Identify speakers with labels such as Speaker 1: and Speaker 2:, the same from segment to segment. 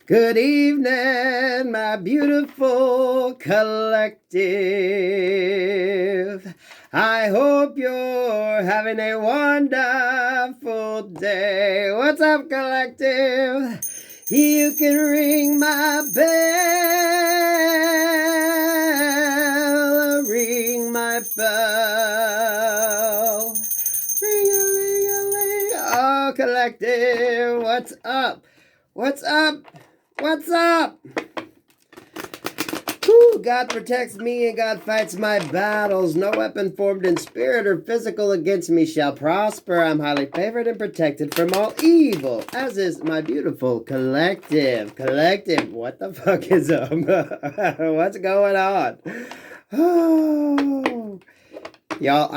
Speaker 1: Good evening, my beautiful collective. I hope you're having a wonderful day. What's up, collective? You can ring my bell, ring my bell. Ring-a-ling-a-ling. Oh, collective, what's up? What's up? What's up? Whew, God protects me and God fights my battles. No weapon formed in spirit or physical against me shall prosper. I'm highly favored and protected from all evil, as is my beautiful collective. Collective, what the fuck is up? What's going on? Oh, y'all,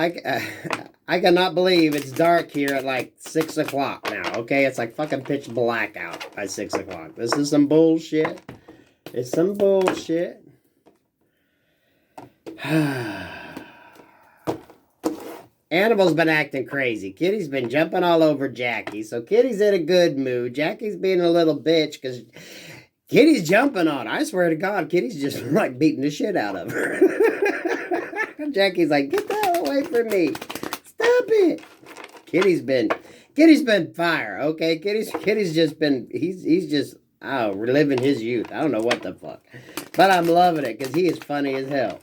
Speaker 1: I cannot believe it's dark here at like 6 o'clock now, okay? It's like fucking pitch black out by 6 o'clock. This is some bullshit. It's some bullshit. Animal's been acting crazy. Kitty's been jumping all over Jackie. So Kitty's in a good mood. Jackie's being a little bitch because Kitty's jumping on her. I swear to God, Kitty's just like beating the shit out of her. Jackie's like, get the hell away from me. Stop it. Kitty's been fire, okay? Kitty's just been, he's just, reliving his youth. I don't know what the fuck. But I'm loving it because he is funny as hell.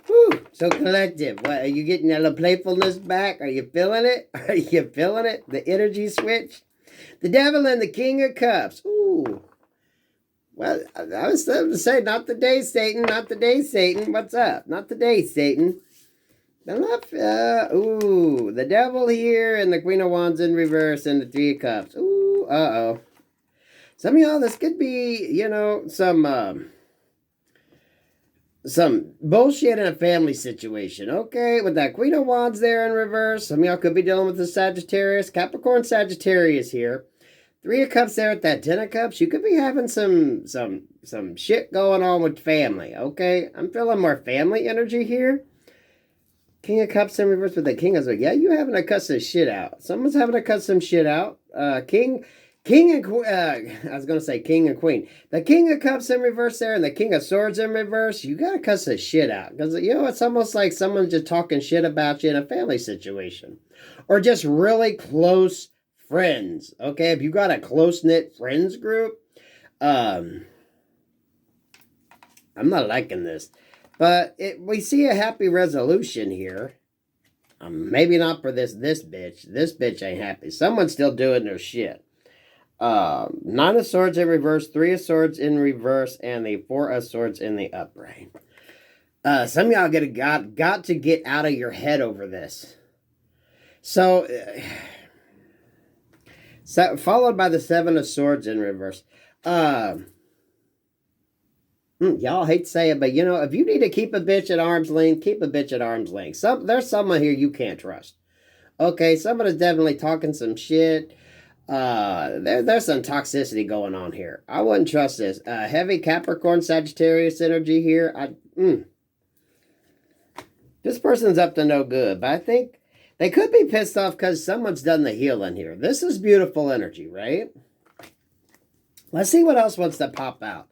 Speaker 1: Whew. So collective, what, are you getting a little playfulness back? Are you feeling it? Are you feeling it? The energy switch? The devil and the king of cups. Ooh. Well, I was starting to say, not the day, Satan. Not the day, Satan. What's up? Not the day, Satan. Ooh, the devil here and the Queen of Wands in reverse and the Three of Cups. Ooh, uh-oh. Some of y'all, this could be, you know, some bullshit in a family situation, okay? With that Queen of Wands there in reverse, some of y'all could be dealing with the Sagittarius, Capricorn Sagittarius here. Three of Cups there at that Ten of Cups. You could be having some shit going on with family, okay? I'm feeling more family energy here. King of Cups in reverse with the King of Cups. Yeah, you having to cut some shit out. Someone's having to cut some shit out. King and I was going to say King and Queen. The King of Cups in reverse there and the King of Swords in reverse. You got to cut some shit out. Because, you know, it's almost like someone's just talking shit about you in a family situation. Or just really close friends. Okay, if you got a close-knit friends group, I'm not liking this. But we see a happy resolution here. Maybe not for this bitch. This bitch ain't happy. Someone's still doing their shit. Nine of Swords in reverse, Three of Swords in reverse, and the Four of Swords in the upright. Some of y'all got to get out of your head over this. So followed by the Seven of Swords in reverse. Y'all hate to say it, but you know, if you need to keep a bitch at arm's length, keep a bitch at arm's length. There's someone here you can't trust. Okay, someone is definitely talking some shit. There's some toxicity going on here. I wouldn't trust this. Heavy Capricorn Sagittarius energy here. This person's up to no good, but I think they could be pissed off because someone's done the healing here. This is beautiful energy, right? Let's see what else wants to pop out.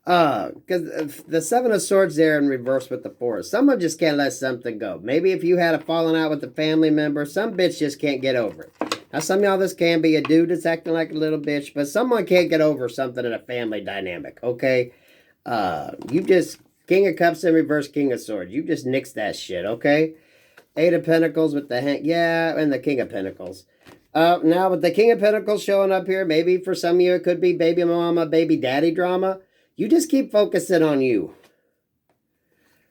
Speaker 1: Because the Seven of Swords there in reverse with the Four. Someone just can't let something go. Maybe if you had a falling out with a family member, some bitch just can't get over it. Now, some of y'all, this can be a dude that's acting like a little bitch, but someone can't get over something in a family dynamic, okay? You just, King of Cups in reverse, King of Swords. You just nixed that shit, okay? Eight of Pentacles with the, yeah, and the King of Pentacles. Now, with the King of Pentacles showing up here, maybe for some of you, it could be baby mama, baby daddy drama. You just keep focusing on you.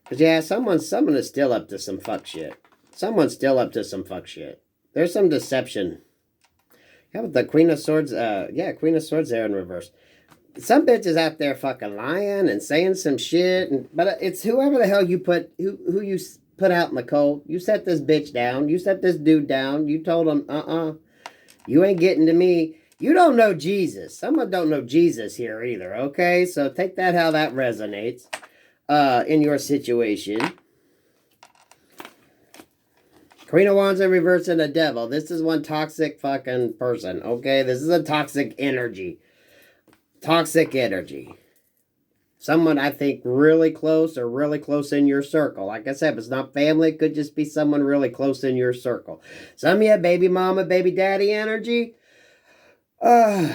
Speaker 1: Because, yeah, someone is still up to some fuck shit. Someone's still up to some fuck shit. There's some deception. Yeah, with the Queen of Swords, Queen of Swords there in reverse. Some bitch is out there fucking lying and saying some shit. But it's whoever the hell you put, who you put out in the cold. You set this bitch down. You set this dude down. You told him, you ain't getting to me. You don't know Jesus. Someone don't know Jesus here either, okay? So take that how that resonates in your situation. Queen of Wands in reverse and the devil. This is one toxic fucking person, okay? This is a toxic energy. Toxic energy. Someone, I think, really close or really close in your circle. Like I said, if it's not family, it could just be someone really close in your circle. Some of you have baby mama, baby daddy energy. The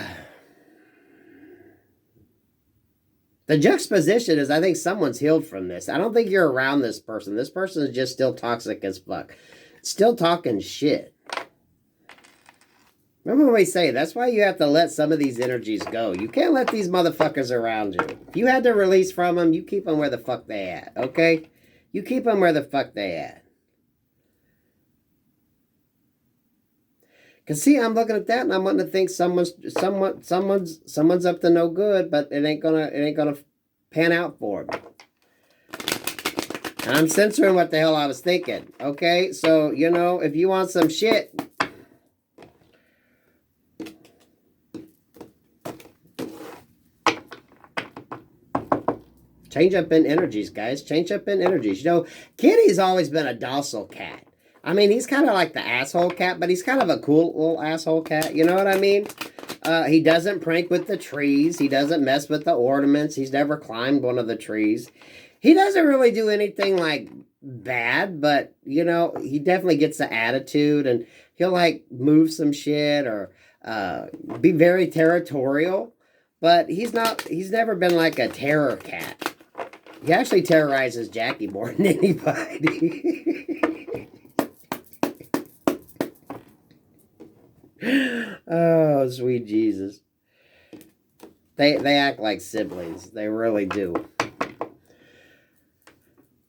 Speaker 1: juxtaposition is, I think someone's healed from this. I don't think you're around this person. This person is just still toxic as fuck. Still talking shit. Remember what we say, that's why you have to let some of these energies go. You can't let these motherfuckers around you. If you had to release from them, you keep them where the fuck they at, okay? You keep them where the fuck they at. Cause see, I'm looking at that and I'm wanting to think someone's up to no good, but it ain't gonna pan out for them. And I'm censoring what the hell I was thinking, okay? So, you know, if you want some shit, change up in energies, guys. Change up in energies. You know, Kitty's always been a docile cat. I mean, he's kind of like the asshole cat, but he's kind of a cool little asshole cat. You know what I mean? He doesn't prank with the trees. He doesn't mess with the ornaments. He's never climbed one of the trees. He doesn't really do anything, like, bad, but, you know, he definitely gets the attitude, and he'll, like, move some shit or be very territorial. But he's never been like a terror cat. He actually terrorizes Jackie more than anybody. Oh, sweet Jesus. They act like siblings. They really do.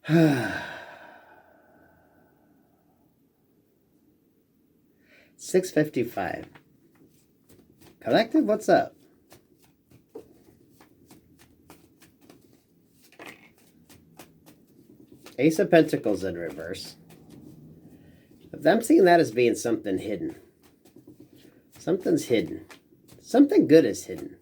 Speaker 1: 6:55. Collective, what's up? Ace of Pentacles in reverse. I'm seeing that as being something hidden. Something's hidden. Something good is hidden.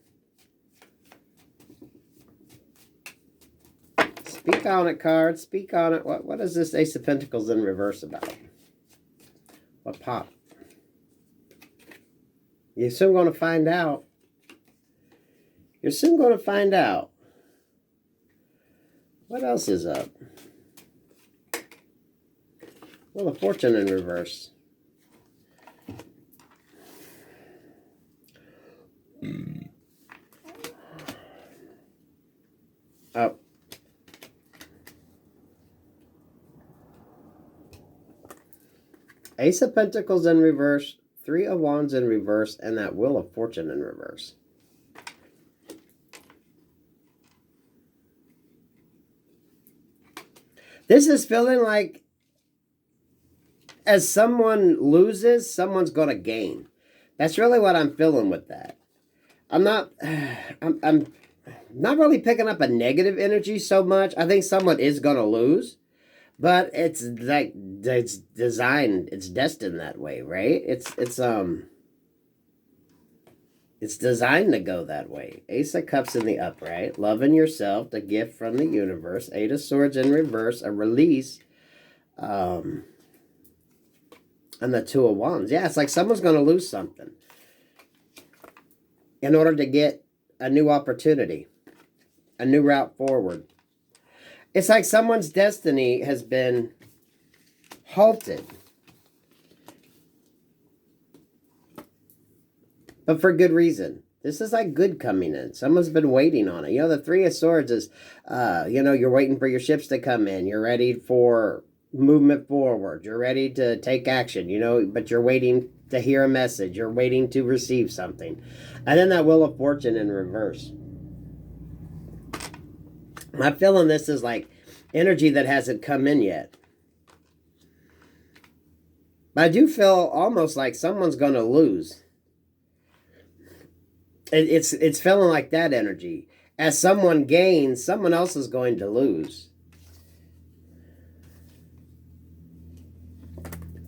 Speaker 1: Speak on it, card. Speak on it. What is this Ace of Pentacles in reverse about? What pop? You're soon going to find out. You're soon going to find out. What else is up? Well, the Fortune in reverse. Oh. Ace of Pentacles in reverse, Three of Wands in reverse, and that Wheel of Fortune in reverse. This is feeling like as someone loses, someone's going to gain. That's really what I'm feeling with that. I'm not really picking up a negative energy so much. I think someone is going to lose, but it's like it's designed, it's destined that way, right? It's designed to go that way. Ace of Cups in the upright, loving yourself, the gift from the universe. Eight of Swords in reverse, a release. And the Two of Wands. Yeah, it's like someone's going to lose something in order to get a new opportunity, a new route forward. It's like someone's destiny has been halted. But for good reason. This is like good coming in. Someone's been waiting on it. You know, the Three of Swords is, you know, you're waiting for your ships to come in. You're ready for movement forward. You're ready to take action, you know, but you're waiting to hear a message. You're waiting to receive something. And then that Wheel of Fortune in reverse. I'm feeling this is like energy that hasn't come in yet. But I do feel almost like someone's going to lose. It's feeling like that energy. As someone gains, someone else is going to lose.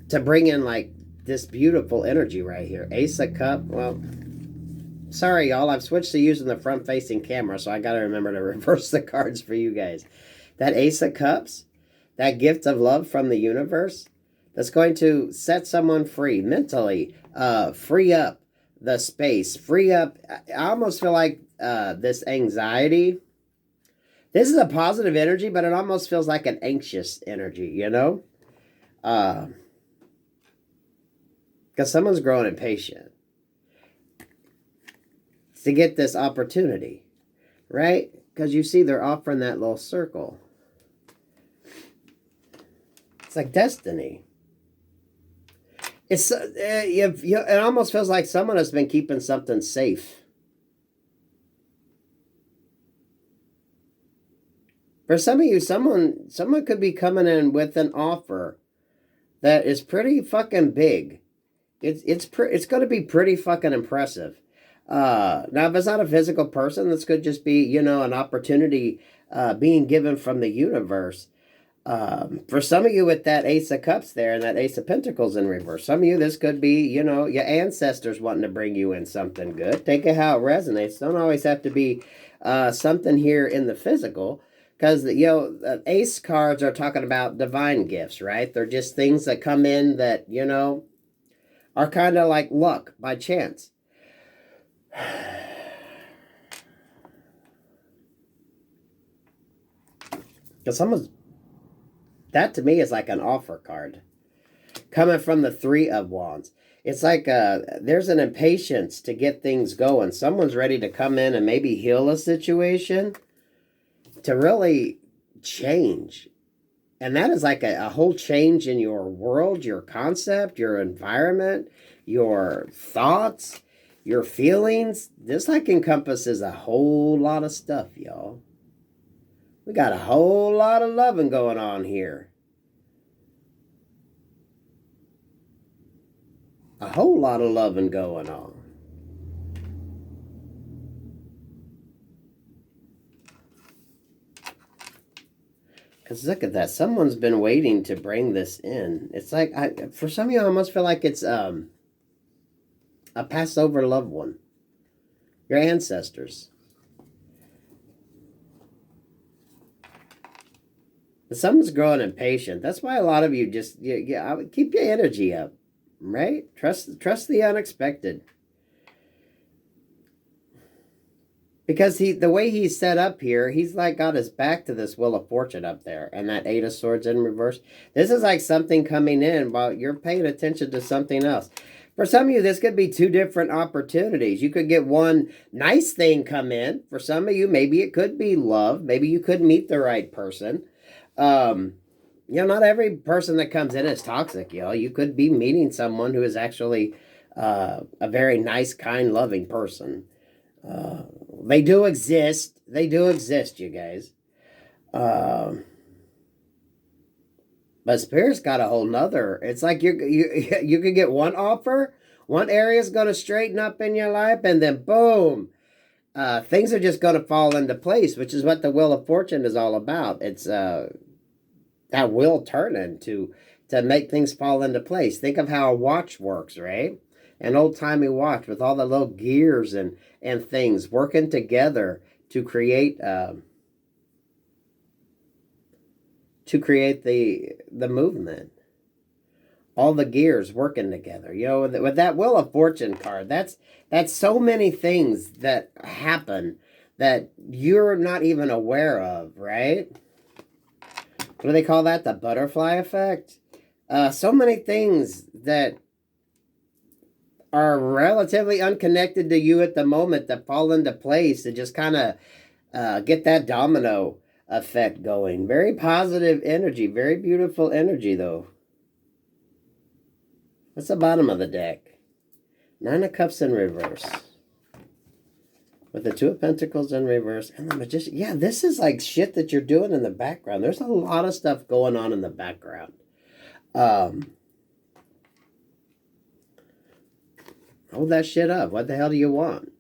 Speaker 1: To bring in like this beautiful energy right here. Ace of Cup. Well, sorry y'all, I've switched to using the front facing camera, so I got to remember to reverse the cards for you guys. That Ace of Cups, that gift of love from the universe, that's going to set someone free mentally, free up the space, free up. I almost feel like this anxiety. This is a positive energy, but it almost feels like an anxious energy, you know? Because someone's growing impatient to get this opportunity, right? Because you see they're offering that little circle. It's like destiny. It almost feels like someone has been keeping something safe. For some of you, someone could be coming in with an offer that is pretty fucking big. It's going to be pretty fucking impressive. Now, if it's not a physical person, this could just be, you know, an opportunity being given from the universe. For some of you with that Ace of Cups there and that Ace of Pentacles in reverse, some of you, this could be, you know, your ancestors wanting to bring you in something good. Take it how it resonates. Don't always have to be something here in the physical. Because, you know, ace cards are talking about divine gifts, right? They're just things that come in that, you know, are kind of like luck by chance. Because that to me is like an offer card. Coming from the Three of Wands. It's like there's an impatience to get things going. Someone's ready to come in and maybe heal a situation to really change. And that is like a whole change in your world, your concept, your environment, your thoughts, your feelings. This like encompasses a whole lot of stuff, y'all. We got a whole lot of loving going on here. A whole lot of loving going on. Because look at that. Someone's been waiting to bring this in. It's like, for some of you, I almost feel like it's a passed over loved one. Your ancestors. But someone's growing impatient. That's why a lot of you just, I would keep your energy up. Right? Trust the unexpected. Because the way he's set up here, he's like got his back to this Wheel of Fortune up there. And that Eight of Swords in reverse. This is like something coming in while you're paying attention to something else. For some of you, this could be two different opportunities. You could get one nice thing come in. For some of you, maybe it could be love. Maybe you could meet the right person. You know, not every person that comes in is toxic, you know. You could be meeting someone who is actually a very nice, kind, loving person. They do exist. They do exist, you guys. But Spirit's got a whole nother. It's like you could get one offer. One area is going to straighten up in your life, and then boom. Things are just going to fall into place, which is what the Wheel of Fortune is all about. It's that wheel turning to make things fall into place. Think of how a watch works, right? An old-timey watch with all the little gears and things working together to create the movement. All the gears working together. You know, with that Wheel of Fortune card, that's so many things that happen that you're not even aware of, right? What do they call that? The butterfly effect? So many things that are relatively unconnected to you at the moment that fall into place to just kind of get that domino effect going. Very positive energy. Very beautiful energy, though. What's the bottom of the deck? Nine of Cups in reverse. With the Two of Pentacles in reverse. And the Magician. Yeah, this is like shit that you're doing in the background. There's a lot of stuff going on in the background. Hold that shit up. What the hell do you want?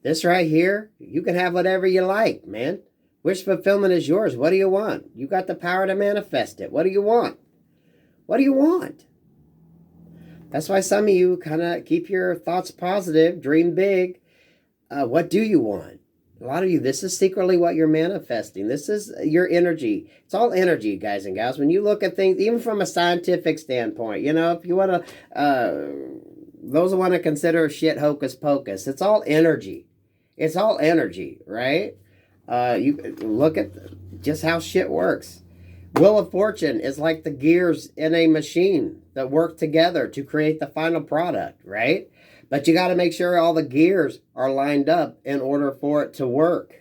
Speaker 1: This right here, you can have whatever you like, man. Wish fulfillment is yours. What do you want? You got the power to manifest it. What do you want? What do you want? That's why some of you kind of keep your thoughts positive, dream big. What do you want? A lot of you, this is secretly what you're manifesting. This is your energy. It's all energy, guys and gals. When you look at things, even from a scientific standpoint, you know, if you want to, those who want to consider shit hocus pocus, it's all energy. It's all energy, right? You look at just how shit works. Wheel of Fortune is like the gears in a machine that work together to create the final product, right? But you got to make sure all the gears are lined up in order for it to work.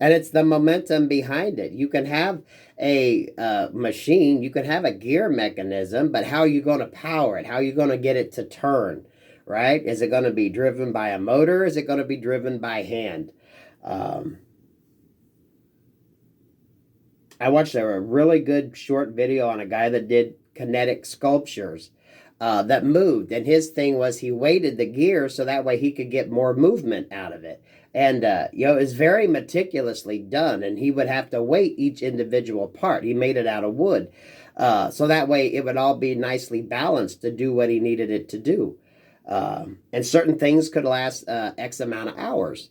Speaker 1: And it's the momentum behind it. You can have a machine, you can have a gear mechanism, but how are you going to power it? How are you going to get it to turn, right? Is it going to be driven by a motor? Is it going to be driven by hand? I watched a really good short video on a guy that did kinetic sculptures that moved. And his thing was he weighted the gear so that way he could get more movement out of it. And, you know, it was very meticulously done. And he would have to weight each individual part. He made it out of wood. So that way it would all be nicely balanced to do what he needed it to do. And certain things could last X amount of hours.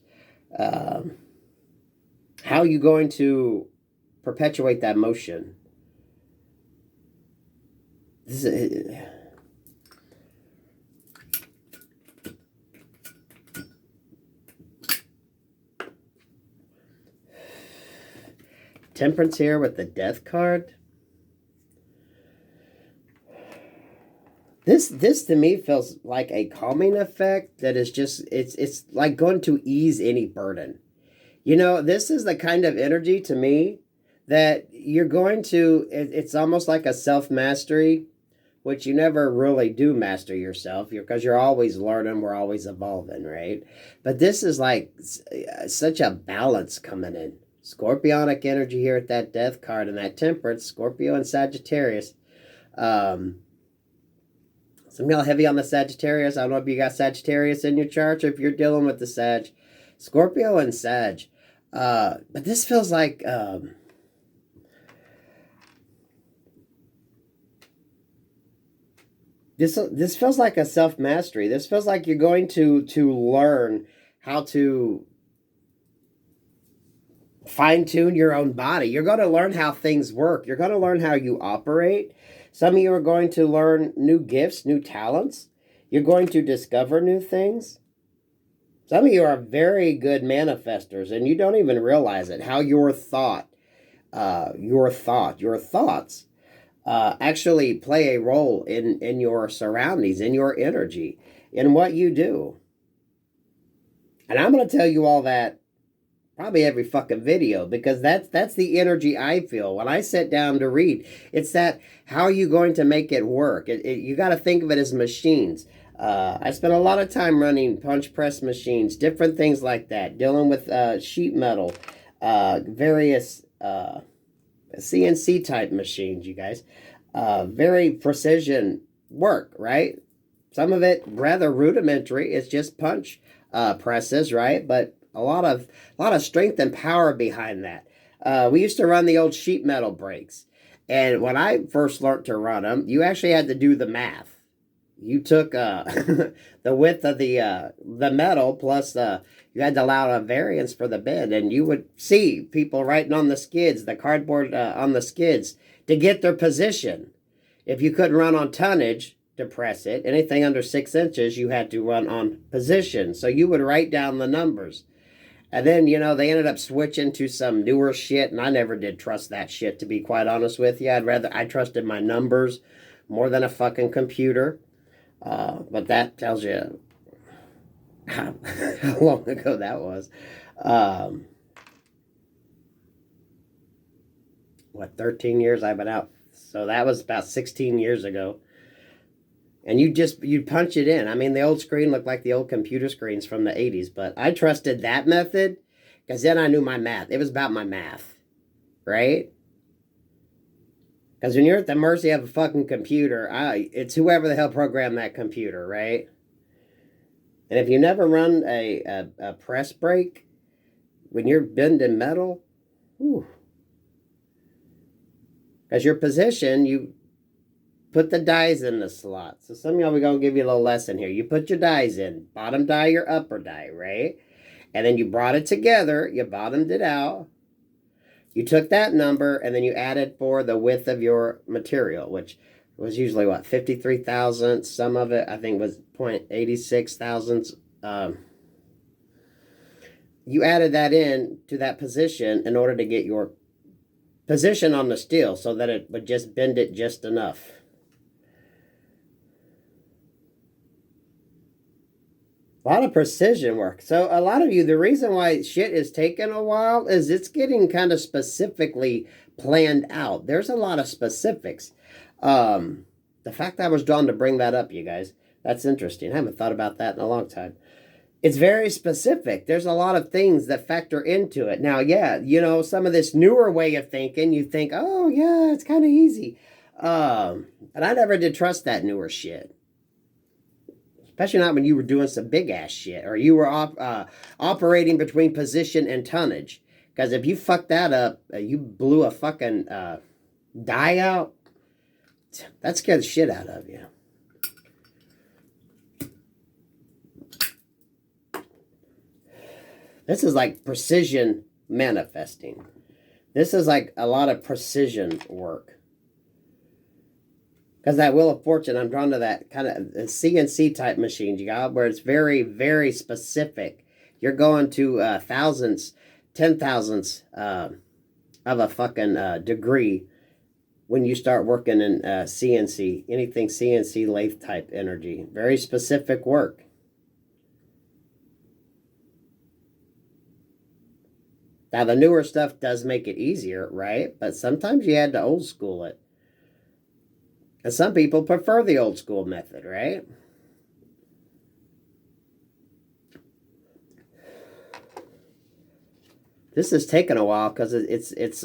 Speaker 1: How are you going to perpetuate that motion? This is... Temperance here with the Death card. This to me feels like a calming effect that is just, it's like going to ease any burden. You know, this is the kind of energy to me that you're going to, it's almost like a self-mastery, which you never really do master yourself because you're always learning, we're always evolving, right? But this is like such a balance coming in. Scorpionic energy here at that Death card and that Temperance, Scorpio and Sagittarius. Some of y'all heavy on the Sagittarius. I don't know if you got Sagittarius in your chart or if you're dealing with the Sag. Scorpio and Sag. But this feels like... This feels like a self-mastery. This feels like you're going to learn how to fine-tune your own body. You're going to learn how things work. You're going to learn how you operate. Some of you are going to learn new gifts, new talents. You're going to discover new things. Some of you are very good manifestors, and you don't even realize it, how your thoughts actually play a role in your surroundings, in your energy, in what you do. And I'm going to tell you all that probably every fucking video, because that's the energy I feel when I sit down to read. It's that, how are you going to make it work? You got to think of it as machines. I spent a lot of time running punch press machines, different things like that, dealing with sheet metal, various CNC type machines, you guys. Very precision work, right? Some of it rather rudimentary. It's just punch presses, right? But a lot of strength and power behind that. We used to run the old sheet metal brakes. And when I first learned to run them, you actually had to do the math. You took the width of the metal plus you had to allow a variance for the bend, and you would see people writing on the skids, the cardboard on the skids, to get their position. If you couldn't run on tonnage to press it, anything under 6 inches, you had to run on position. So you would write down the numbers. And then, you know, they ended up switching to some newer shit, and I never did trust that shit, to be quite honest with you. I trusted my numbers more than a fucking computer. But that tells you how long ago that was. 13 years I've been out. So that was about 16 years ago. And you'd punch it in. I mean, the old screen looked like the old computer screens from the 80s, but I trusted that method because then I knew my math. It was about my math, right? Because when you're at the mercy of a fucking computer, it's whoever the hell programmed that computer, right? And if you never run a press brake, when you're bending metal, because your position, you put the dies in the slot. So some of y'all, we're going to give you a little lesson here. You put your dies in. Bottom die, your upper die, right? And then you brought it together. You bottomed it out. You took that number, and then you added for the width of your material, which was usually, 53 thousandths. Some of it, I think, was 0.86 thousandths you added that in to that position in order to get your position on the steel so that it would just bend it just enough. A lot of precision work. So a lot of you, the reason why shit is taking a while is it's getting kind of specifically planned out. There's a lot of specifics. The fact that I was drawn to bring that up, you guys, that's interesting. I haven't thought about that in a long time. It's very specific. There's a lot of things that factor into it. Now, yeah, you know, some of this newer way of thinking, you think, oh, yeah, it's kind of easy. And I never did trust that newer shit. Especially not when you were doing some big-ass shit. Or you were operating between position and tonnage. Because if you fucked that up, you blew a fucking die out, that scared the shit out of you. This is like precision manifesting. This is like a lot of precision work. Because that Wheel of Fortune, I'm drawn to that kind of CNC type machines, you got, where it's very, very specific. You're going to thousands, 10,000ths of a fucking degree when you start working in CNC, anything CNC lathe type energy. Very specific work. Now, the newer stuff does make it easier, right? But sometimes you had to old school it. And some people prefer the old school method, right? This has taken a while because it's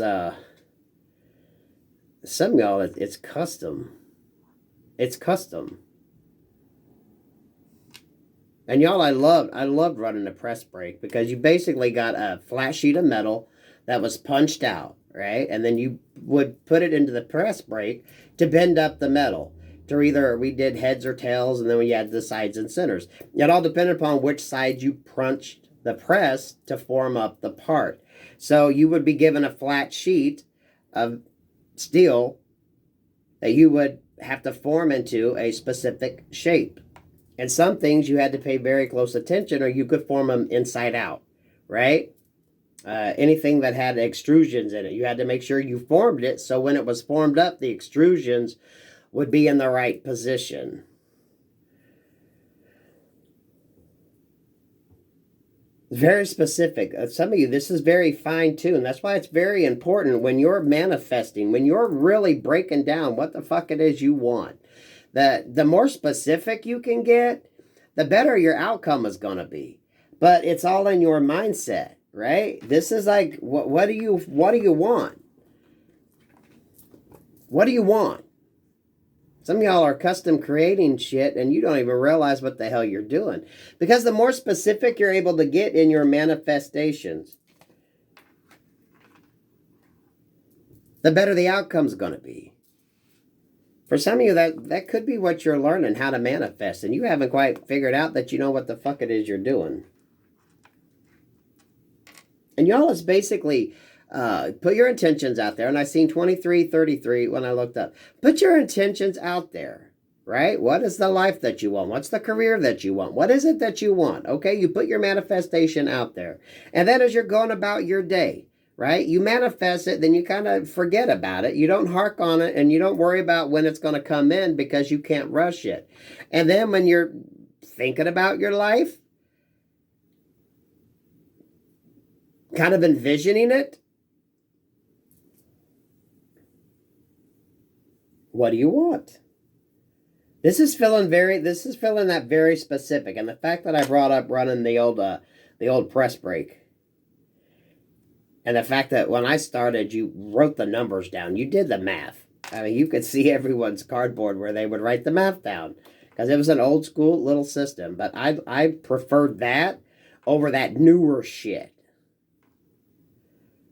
Speaker 1: some of y'all, it's custom. It's custom. And y'all, I loved running a press brake because you basically got a flat sheet of metal that was punched out, right? And then you would put it into the press brake to bend up the metal. To either, we did heads or tails, and then we had the sides and centers. It all depended upon which side you punched the press to form up the part. So you would be given a flat sheet of steel that you would have to form into a specific shape. And some things you had to pay very close attention or you could form them inside out, right? Anything that had extrusions in it, you had to make sure you formed it so when it was formed up, the extrusions would be in the right position. Very specific. Some of you, this is very fine-tuned. That's why it's very important when you're manifesting, when you're really breaking down what the fuck it is you want. The more specific you can get, the better your outcome is going to be. But it's all in your mindset, right? This is like, what do you want? What do you want? Some of y'all are custom creating shit and you don't even realize what the hell you're doing. Because the more specific you're able to get in your manifestations, the better the outcome's going to be. For some of you, that could be what you're learning, how to manifest. And you haven't quite figured out that you know what the fuck it is you're doing. And y'all is basically... put your intentions out there. And I seen 2333 when I looked up. Put your intentions out there, right? What is the life that you want? What's the career that you want? What is it that you want? Okay, you put your manifestation out there. And then as you're going about your day, right? You manifest it, then you kind of forget about it. You don't hark on it, and you don't worry about when it's going to come in because you can't rush it. And then when you're thinking about your life, kind of envisioning it, what do you want? This is feeling that very specific. And the fact that I brought up running the old press brake. And the fact that when I started, you wrote the numbers down. You did the math. I mean, you could see everyone's cardboard where they would write the math down. Because it was an old school little system. But I preferred that over that newer shit.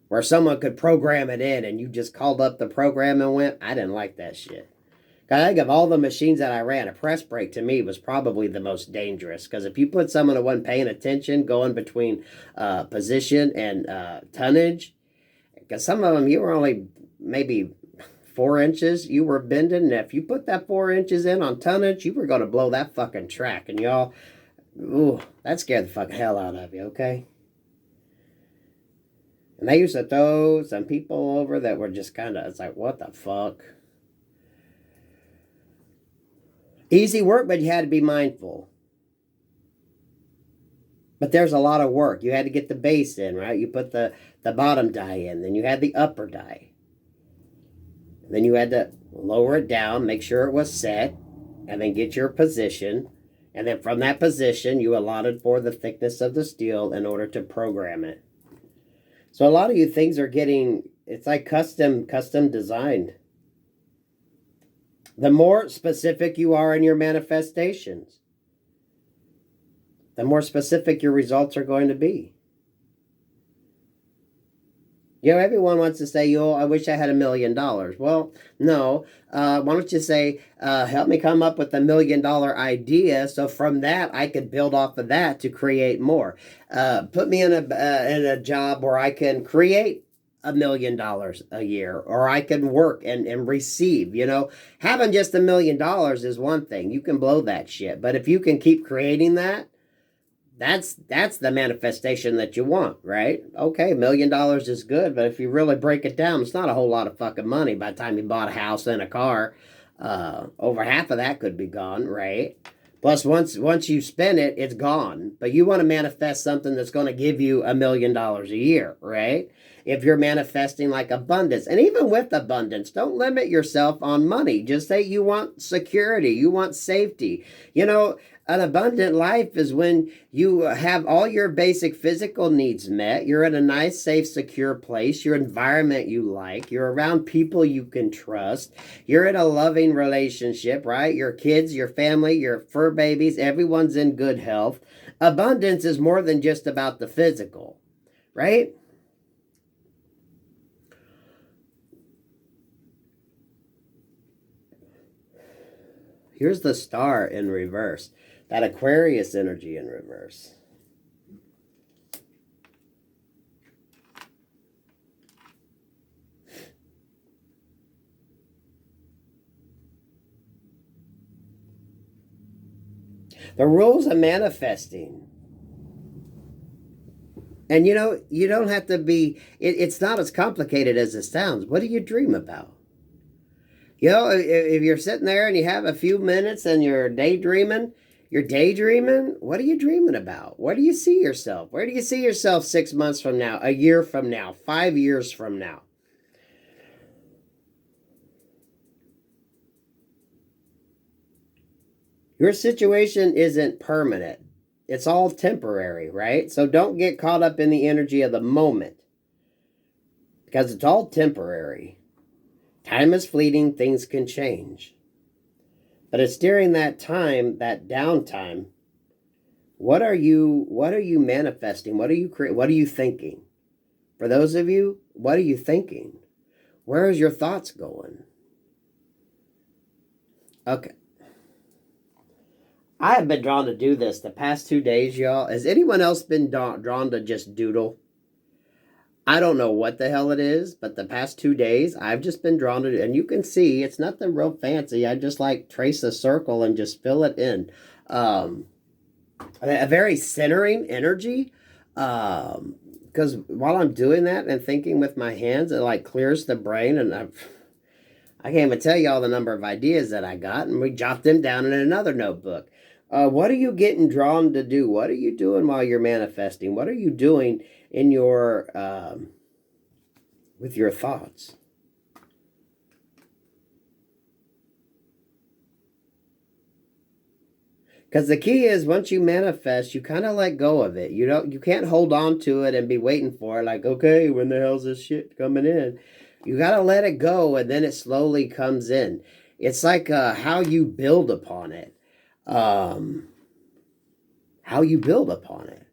Speaker 1: Where someone could program it in and you just called up the program and went, I didn't like that shit. I think of all the machines that I ran, a press brake to me was probably the most dangerous. Because if you put someone who wasn't paying attention, going between position and tonnage, because some of them you were only maybe 4 inches you were bending. And if you put that 4 inches in on tonnage, you were going to blow that fucking track. And y'all, Ooh, that scared the fucking hell out of you, okay? And they used to throw some people over that were just kind of, it's like, what the fuck? Easy work, but you had to be mindful. But there's a lot of work. You had to get the base in, right? You put the bottom die in, then you had the upper die. Then you had to lower it down, make sure it was set, and then get your position. And then from that position, you allotted for the thickness of the steel in order to program it. So a lot of you things are getting, it's like custom designed. The more specific you are in your manifestations, the more specific your results are going to be. You know, everyone wants to say, "Yo, I wish I had $1 million." Well, no. Why don't you say, "Help me come up with $1 million idea, so from that I could build off of that to create more." Put me in a job where I can create $1 million a year, or I can work and receive. You know, having just $1 million is one thing. You can blow that shit, but if you can keep creating that. That's the manifestation that you want, right? Okay, $1 million is good, but if you really break it down, it's not a whole lot of fucking money by the time you bought a house and a car. Over half of that could be gone, right? Plus, once you spend it, it's gone. But you want to manifest something that's going to give you $1 million a year, right? If you're manifesting like abundance, and even with abundance, don't limit yourself on money. Just say you want security, you want safety. You know, an abundant life is when you have all your basic physical needs met. You're in a nice, safe, secure place. Your environment you like. You're around people you can trust. You're in a loving relationship, right? Your kids, your family, your fur babies, everyone's in good health. Abundance is more than just about the physical, right? Here's the star in reverse. That Aquarius energy in reverse. The rules of manifesting. And you know, you don't have to be, it's not as complicated as it sounds. What do you dream about? You know, if you're sitting there and you have a few minutes and you're daydreaming, what are you dreaming about? Where do you see yourself? Where do you see yourself 6 months from now, a year from now, 5 years from now? Your situation isn't permanent. It's all temporary, right? So don't get caught up in the energy of the moment because it's all temporary. Time is fleeting, things can change. But it's during that time, that downtime, what are you manifesting? What are you thinking? For those of you, what are you thinking? Where is your thoughts going? Okay. I have been drawn to do this the past 2 days, y'all. Has anyone else been drawn to just doodle? I don't know what the hell it is, but the past 2 days, I've just been drawn to, and you can see it's nothing real fancy. I just like trace a circle and just fill it in. A very centering energy. Because while I'm doing that and thinking with my hands, it like clears the brain, and I can't even tell you all the number of ideas that I got, and we jot them down in another notebook. What are you getting drawn to do? What are you doing while you're manifesting? What are you doing in your with your thoughts? Because the key is once you manifest, you kind of let go of it. You can't hold on to it and be waiting for it. Like, okay, when the hell's this shit coming in? You got to let it go, and then it slowly comes in. It's like how you build upon it. How you build upon it.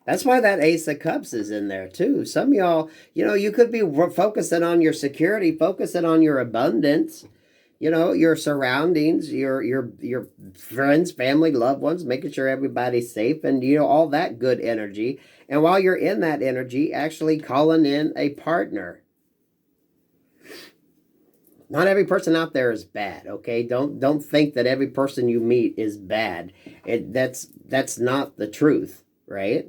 Speaker 1: That's why that Ace of Cups is in there too. Some of y'all, you know, you could be focusing on your security, focusing on your abundance, you know, your surroundings, your friends, family, loved ones, making sure everybody's safe, and you know all that good energy. And while you're in that energy, actually calling in a partner. Not every person out there is bad, okay? Don't think that every person you meet is bad. That's that's not the truth, right?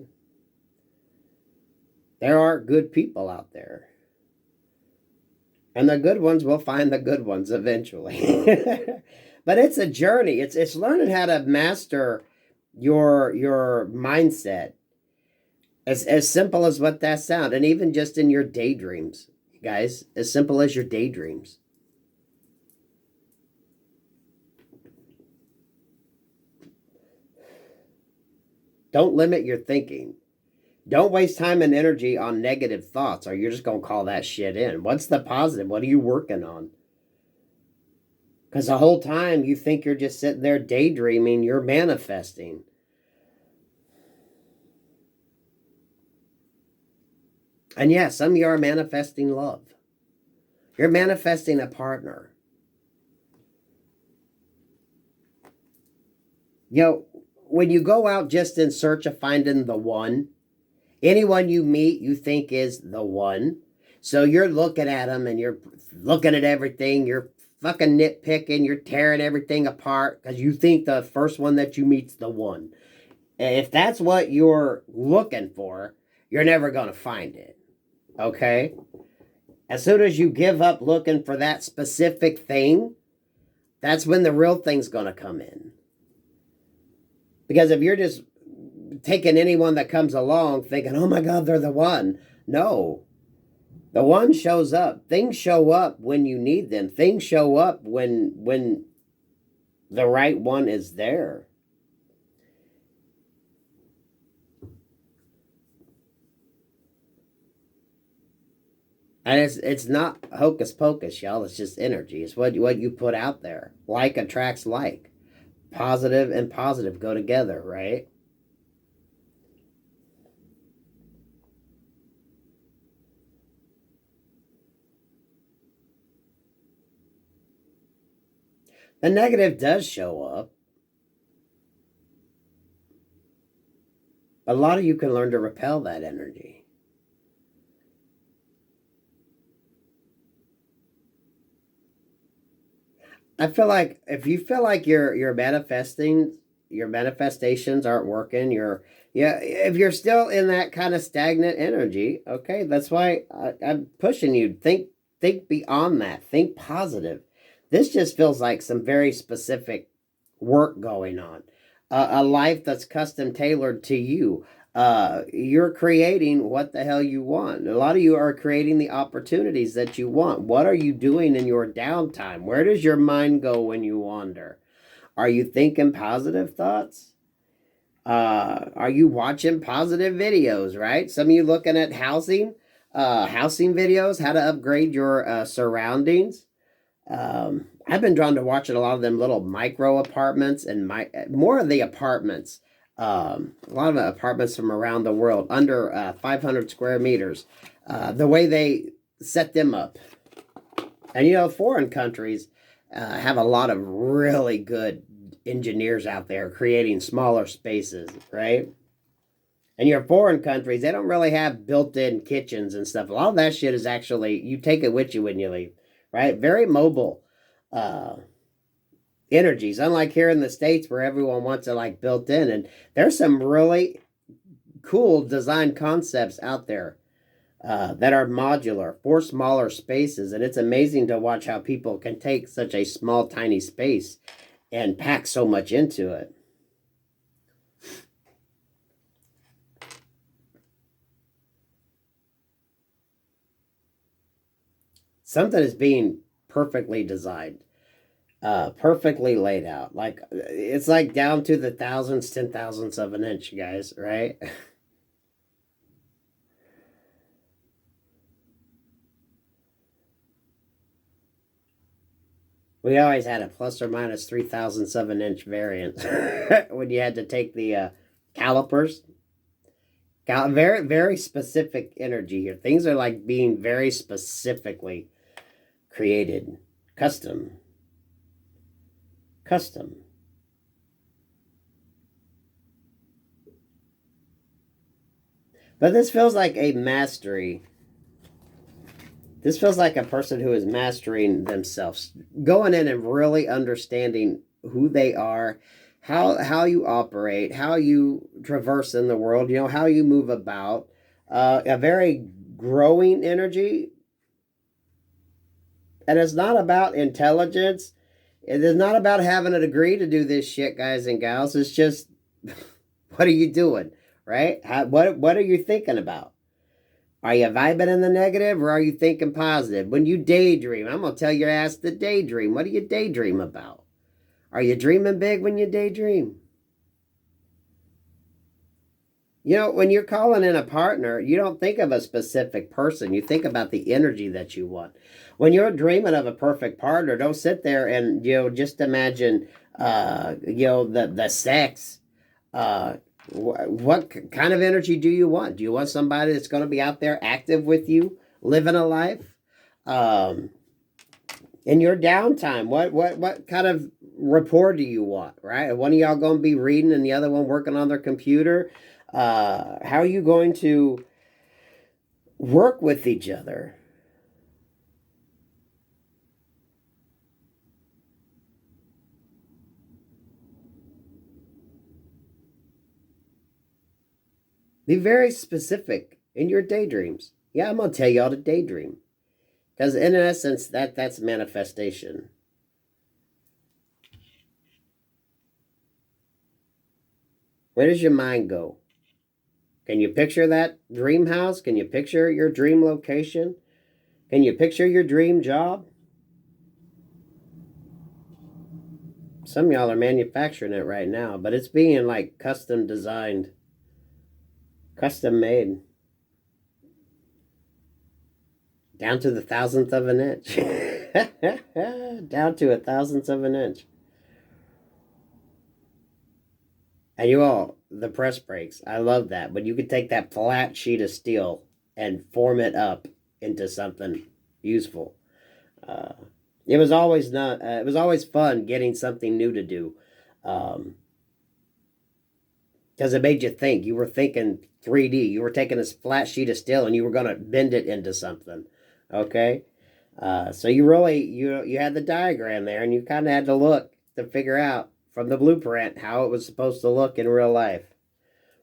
Speaker 1: There are good people out there. And the good ones will find the good ones eventually. But it's a journey. It's learning how to master your mindset. As simple as what that sounds. And even just in your daydreams, guys, as simple as your daydreams. Don't limit your thinking. Don't waste time and energy on negative thoughts, or you're just going to call that shit in. What's the positive? What are you working on? Because the whole time you think you're just sitting there daydreaming, you're manifesting. And yeah, some of you are manifesting love. You're manifesting a partner. You know, when you go out just in search of finding the one, anyone you meet you think is the one. So you're looking at them and you're looking at everything. You're fucking nitpicking. You're tearing everything apart because you think the first one that you meet's the one. And if that's what you're looking for, you're never going to find it. Okay? As soon as you give up looking for that specific thing, that's when the real thing's going to come in. Because if you're just taking anyone that comes along thinking, oh my God, they're the one. No. The one shows up. Things show up when you need them. Things show up when the right one is there. And it's not hocus pocus, y'all. It's just energy. It's what you put out there. Like attracts like. Positive and positive go together, right? The negative does show up. A lot of you can learn to repel that energy. I feel like if you feel like your manifestations aren't working, if you're still in that kind of stagnant energy, okay, that's why I'm pushing you. Think beyond that. Think positive. This just feels like some very specific work going on. A life that's custom tailored to you. You're creating what the hell you want. A lot of you are creating the opportunities that you want. What are you doing in your downtime? Where does your mind go when you wander? Are you thinking positive thoughts? Are you watching positive videos, right? Some of you looking at housing videos, how to upgrade your surroundings. I've been drawn to watching a lot of them little micro apartments and more of the apartments. A lot of apartments from around the world under 500 square meters. The way they set them up. And foreign countries have a lot of really good engineers out there creating smaller spaces, right? And your foreign countries, they don't really have built-in kitchens and stuff. A lot of that shit is actually, you take it with you when you leave, right? Very mobile energies, unlike here in the States where everyone wants it like built in. And there's some really cool design concepts out there that are modular for smaller spaces. And it's amazing to watch how people can take such a small, tiny space and pack so much into it. Something is being perfectly designed, perfectly laid out. Like it's like down to the thousandths, 10,000ths of an inch, guys, right? We always had a plus or minus 3,000ths of an inch variance when you had to take the calipers. Very, very specific energy here. Things are like being very specifically created. Custom. But this feels like a mastery. This feels like a person who is mastering themselves, going in and really understanding who they are, how you operate, how you traverse in the world, you know, how you move about. A very growing energy. And it's not about intelligence. It is not about having a degree to do this shit, guys and gals. It's just, what are you doing, right? What are you thinking about? Are you vibing in the negative or are you thinking positive? When you daydream, I'm going to tell your ass to daydream. What do you daydream about? Are you dreaming big when you daydream? You know, when you're calling in a partner, you don't think of a specific person. You think about the energy that you want. When you're dreaming of a perfect partner, don't sit there and, just imagine, the sex. What kind of energy do you want? Do you want somebody that's going to be out there active with you, living a life? In your downtime, what kind of rapport do you want, right? One of y'all going to be reading and the other one working on their computer. How are you going to work with each other? Be very specific in your daydreams. Yeah, I'm going to tell y'all to daydream. Because in essence, that's manifestation. Where does your mind go? Can you picture that dream house? Can you picture your dream location? Can you picture your dream job? Some of y'all are manufacturing it right now, but it's being like custom designed, custom made, down to the thousandth of an inch. Down to a thousandth of an inch. And you all, the press brakes, I love that. But you could take that flat sheet of steel and form it up into something useful. Uh, it was always not. It was always fun getting something new to do, because it made you think. You were thinking 3D. You were taking this flat sheet of steel and you were going to bend it into something. Okay, so you really you had the diagram there, and you kind of had to look to figure out from the blueprint how it was supposed to look in real life,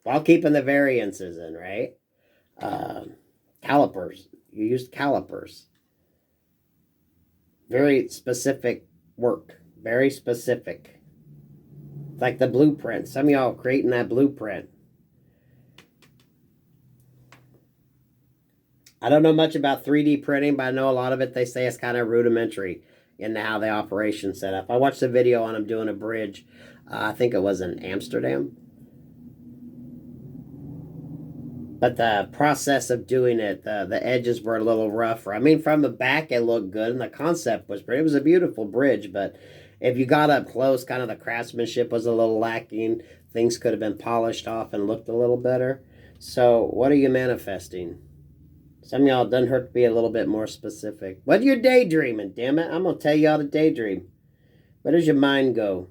Speaker 1: while keeping the variances in, right? Calipers. You used calipers. Very specific work. Very specific. Like the blueprint. Some of y'all creating that blueprint. I don't know much about 3D printing, but I know a lot of it, they say, is kind of rudimentary in how the operation set up. I watched a video on them doing a bridge. I think it was in Amsterdam. But the process of doing it, the edges were a little rougher. I mean, from the back, it looked good, and the concept was pretty. It was a beautiful bridge, but if you got up close, kind of the craftsmanship was a little lacking. Things could have been polished off and looked a little better. So, what are you manifesting? Some of y'all, it doesn't hurt to be a little bit more specific. What are you daydreaming, damn it? I'm going to tell y'all to daydream. Where does your mind go?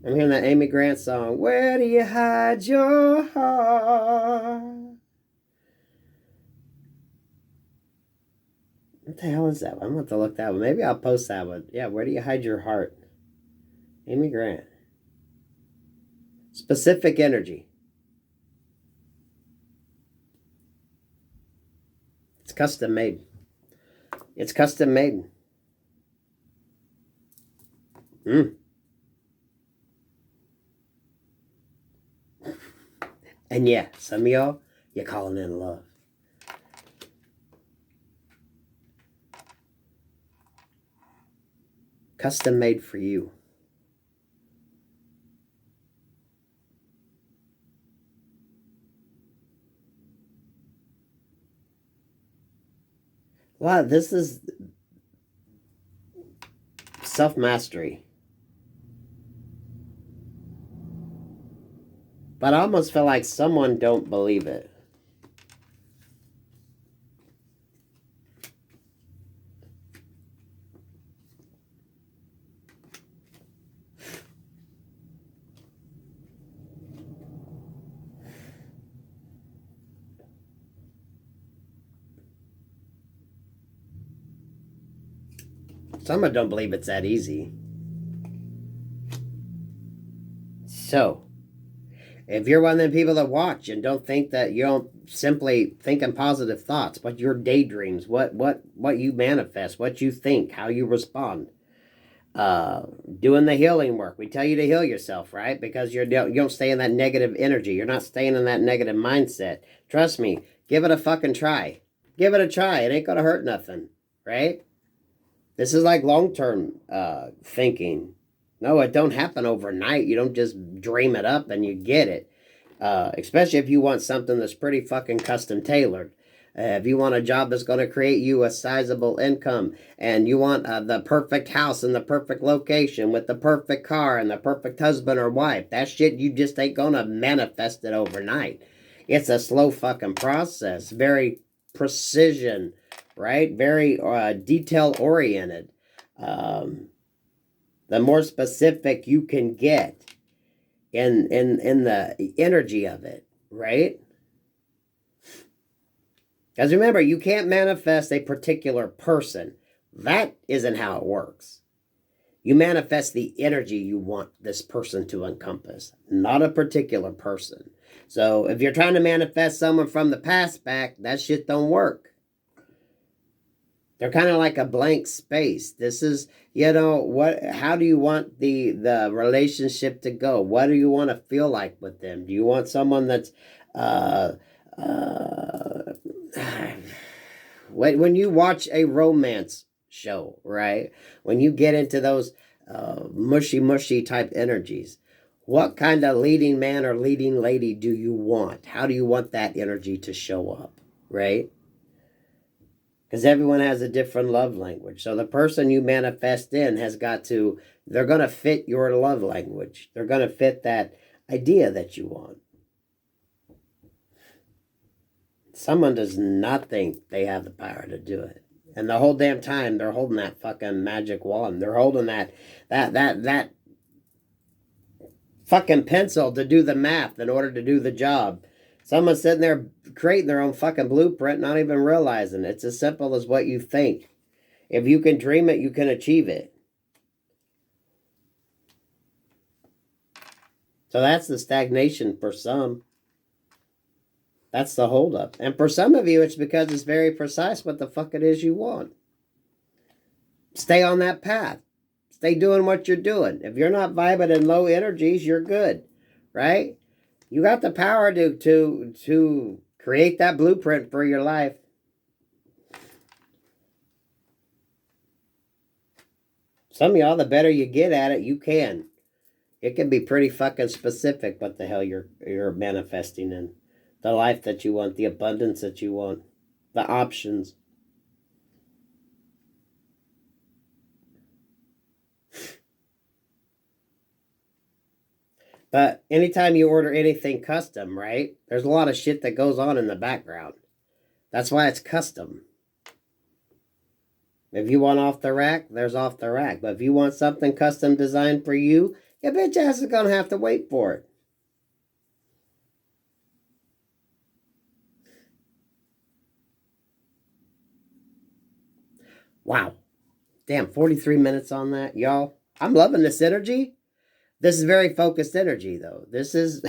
Speaker 1: I'm hearing that Amy Grant song, Where Do You Hide Your Heart? What the hell is that one? I'm going to have to look that one. Maybe I'll post that one. Yeah, Where Do You Hide Your Heart? Amy Grant. Specific energy. It's custom made. It's custom made. And yeah, some of y'all, you're calling in love. Custom made for you. Wow, this is self-mastery. But I almost feel like someone don't believe it. Someone don't believe it's that easy. So, if you're one of them people that watch and don't think that you don't simply thinking positive thoughts, but your daydreams, what you manifest, what you think, how you respond, doing the healing work. We tell you to heal yourself, right? Because you don't stay in that negative energy. You're not staying in that negative mindset. Trust me, give it a fucking try. Give it a try. It ain't gonna hurt nothing, right? This is like long-term thinking. No, it don't happen overnight. You don't just dream it up and you get it. Especially if you want something that's pretty fucking custom tailored. If you want a job that's going to create you a sizable income, and you want the perfect house in the perfect location with the perfect car and the perfect husband or wife, that shit you just ain't going to manifest it overnight. It's a slow fucking process. Very precision, right? Very detail oriented. The more specific you can get in the energy of it, right? Because remember, you can't manifest a particular person. That isn't how it works. You manifest the energy you want this person to encompass, not a particular person. So if you're trying to manifest someone from the past back, that shit don't work. They're kind of like a blank space. This is, how do you want the relationship to go? What do you want to feel like with them? Do you want someone that's when you watch a romance show, right? When you get into those mushy type energies, what kind of leading man or leading lady do you want? How do you want that energy to show up, right? Because everyone has a different love language. So the person you manifest in they're going to fit your love language. They're going to fit that idea that you want. Someone does not think they have the power to do it. And the whole damn time they're holding that fucking magic wand. They're holding that fucking pencil to do the math in order to do the job. Someone's sitting there creating their own fucking blueprint, not even realizing it's as simple as what you think. If you can dream it, you can achieve it. So that's the stagnation for some. That's the holdup. And for some of you, it's because it's very precise what the fuck it is you want. Stay on that path. Stay doing what you're doing. If you're not vibing in low energies, you're good, right? You got the power to create that blueprint for your life. Some of y'all, the better you get at it, you can. It can be pretty fucking specific what the hell you're manifesting in. The life that you want, the abundance that you want, the options. But anytime you order anything custom, right, there's a lot of shit that goes on in the background. That's why it's custom. If you want off the rack, there's off the rack. But if you want something custom designed for you, your bitch ass is going to have to wait for it. Wow. Damn, 43 minutes on that, y'all. I'm loving this energy. This is very focused energy, though. This is...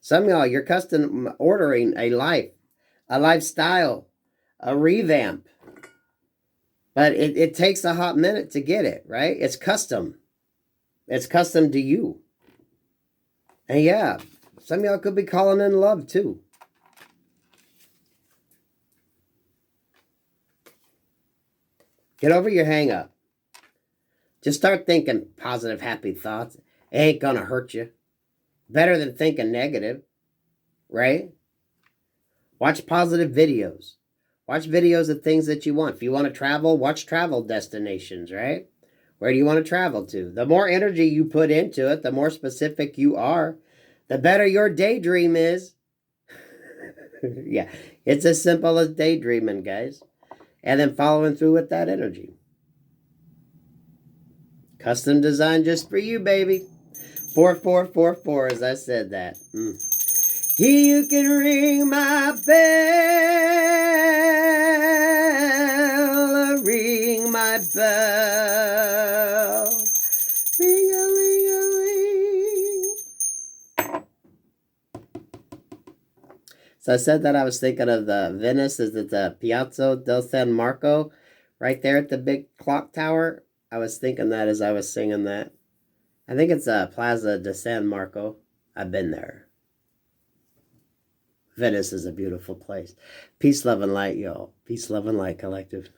Speaker 1: Some of y'all, you're custom ordering a life, a lifestyle, a revamp. But it takes a hot minute to get it, right? It's custom. It's custom to you. And yeah, some of y'all could be calling in love, too. Get over your hang-up. Just start thinking positive, happy thoughts. It ain't gonna hurt you. Better than thinking negative, right? Watch positive videos. Watch videos of things that you want. If you want to travel, watch travel destinations, right? Where do you want to travel to? The more energy you put into it, the more specific you are, the better your daydream is. Yeah, it's as simple as daydreaming, guys. And then following through with that energy. Custom design just for you, baby. 4444, as I said that. You can ring my bell ring my bell. Ring-a-ling-a-ling. So I said that I was thinking of the Venice. Is it the Piazza del San Marco? Right there at the big clock tower. I was thinking that as I was singing that. I think it's Plaza de San Marco. I've been there. Venice is a beautiful place. Peace, love, and light, y'all. Peace, love, and light, collective.